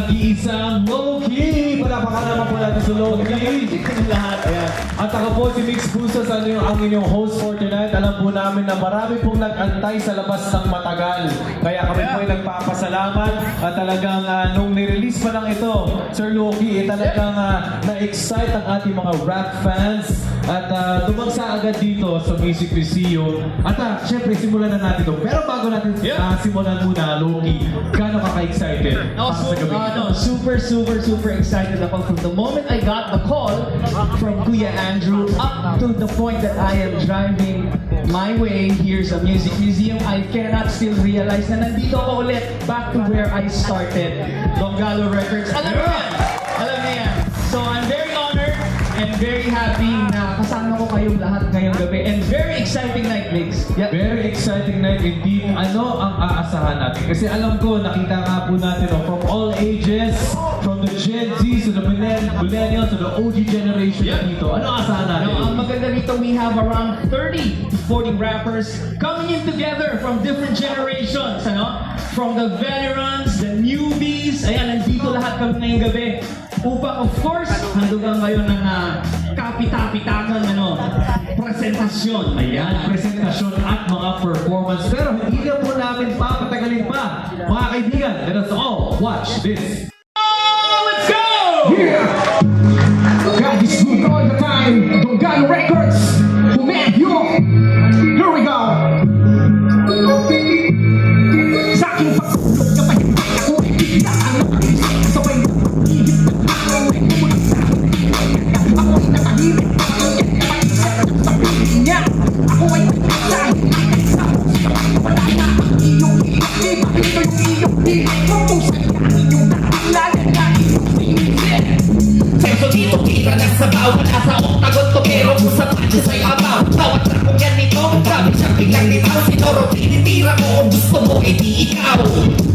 nag-iisang Loki. Palapakan naman po natin sa Loki. Lahat. Ayan. At ako po si Mix Bustos, ang inyong host for tonight. Alam po namin na marami pong nag-antay sa labas ng matagal. Kaya kami po ay nagpapasalamat. At talagang nung nirelease pa lang ito, Sir Loki, talagang na-excite ang ating mga rap fans. At dumagsa agad dito sa Music Museum. At syempre, simulan na natin ito. Pero bago natin simulan muna, Loki, gaano ka-excited? Super excited ako from the moment I got the call from Kuya Andrew up to the point that I am driving my way here sa Music Museum. I cannot still realize na nandito ako ulit back to where I started. Donggalo Records. Alam mo yan! Alam mo yan! So I'm very honored and very happy na kasama ko kayong lahat ngayong gabi. And very exciting night, Mix. Yep. Very exciting night indeed. Ano ang aasahan natin? Kasi alam ko, nakita nga po natin from all ages, from the Gen Z to the millennials to the OG generation dito. Ano aasahan natin? Ang maganda rito, we have around 30 to 40 rappers coming in together from different generations. From the veterans, the newbies. Ayan, nandito lahat kami ngayong gabi. Upang, of course, handugan kayo ng kapita-pitakan presentasyon. Ayan, presentasyon at mga performance. Pero hindi na po namin papatagalin pa. Mga kaibigan, let us all watch this. Let's go! Yeah! God is good all the time. Donggalo Records. Who made you? Here we go. Sa aking pagtulog na may ako ay bigla ang sabay na hihip na ako ay kumunag sa ako ay nakahimik sa niya ako ay nagsasahin wala na ang iyong hindi makito yung iyong di pupusan na inyong nakilala na iyong sinisip Sexo dito kita na sa bawat asa oktagon to pero usapan niya sa'y abaw bawat rakong yan nito grabe siyang biglang nitaw sinoro tinitira mo kung gusto mo edi ikaw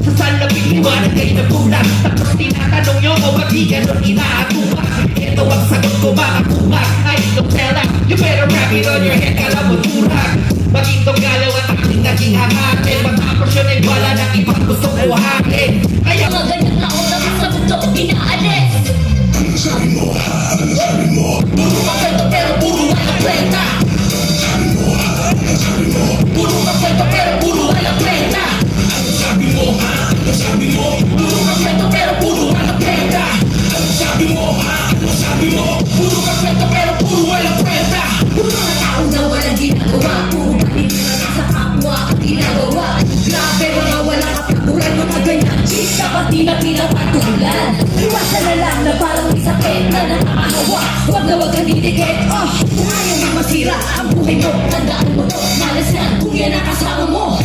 sa salabing liwanag ay nabulag tapos tinatanong nyo o ba't di ganon inaatupak ito ang sagot ko mga kumak ay Nutella you better wrap it on your head kala mo turag maging donggalo at aking naging hangatin matapos yun ay wala ng ibang gusto buhatin kaya mga ganyan na oras sa mundo inaalis. Sabi mo ha, ano sabi mo? Puro kapwento pero puro walang kwenta. Sabi mo ha, ano sabi mo? Puro kapwento pero puro walang kwenta. Ano sabi mo ha, ano sabi mo? Puro kapwento pero puro walang kwenta. Ano sabi mo ha, ano sabi mo? Puro kapwento pero puro walang kwenta. Puro na taong na walang ginagawa. Puro paninira sa kapwa ang ginagawa. Grabe mga walang kapaturan mga ganyan. Cheese dapat di na pinapatulan. Iwasan na lang na parang may sakit na nakakahawa. Huwag na huwag kang didikit. Kung ayaw na masira ang buhay mo, tandaan mo to. Malas na kung yan ang kasama mo.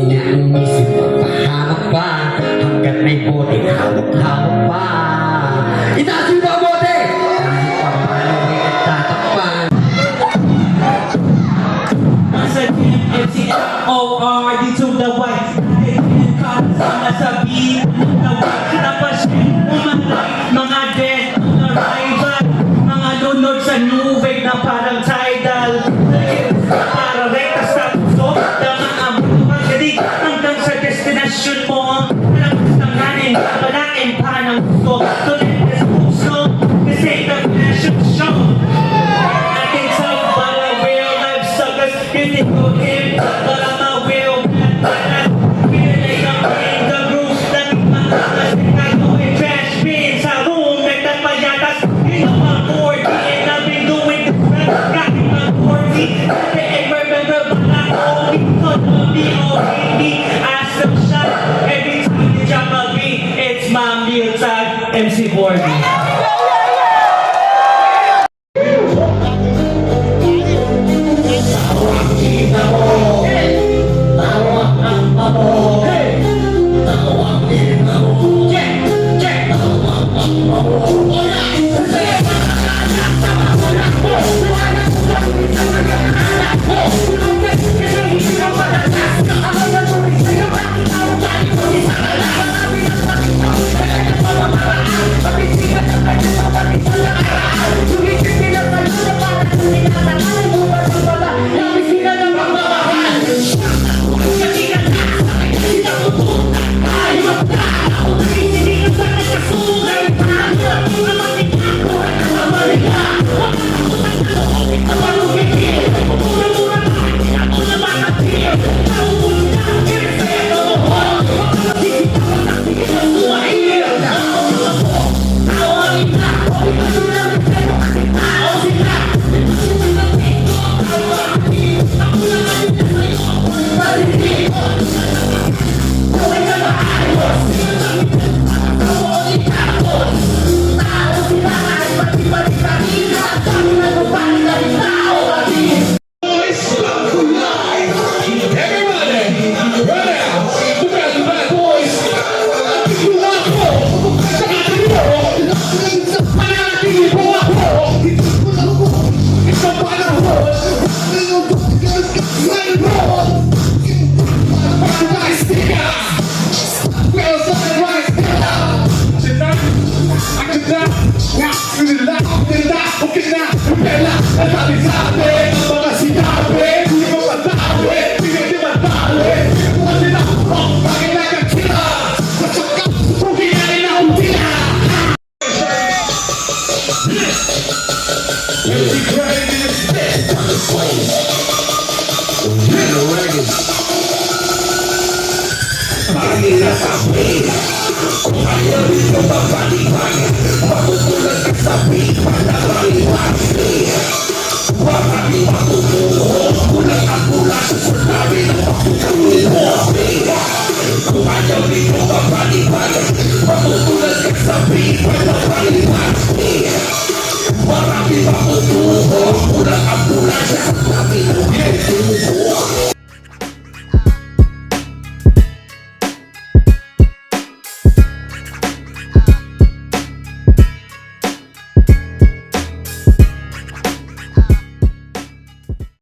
Iniisip magpahamak pa hanggat may bote hawak-hawak pa itaas yung mga bote kahit pa paano ay nagtatakpan Nasa DMCOR dito the white sama sa beat the white tapos umatay mga dead on arrival mga lunod sa nube na parang tidal para rekta sa puso tama ang pagkadig hanggang sa destinasyon mo alam sa kanin panain pa ng gusto tuloy sa puso kasi the fashion show ating sa para real life suckers hindi ko him but I'm a real bad feeling in the groove that matas ako ay trash bin sa room nagtapayatas you know I'm 40 and I've been doing this rap got my 40 and remember when I only could be already I still shot every time you drop a beat it's my meal time MC Bordy Kita Marami makukuha, kulang ang pula sa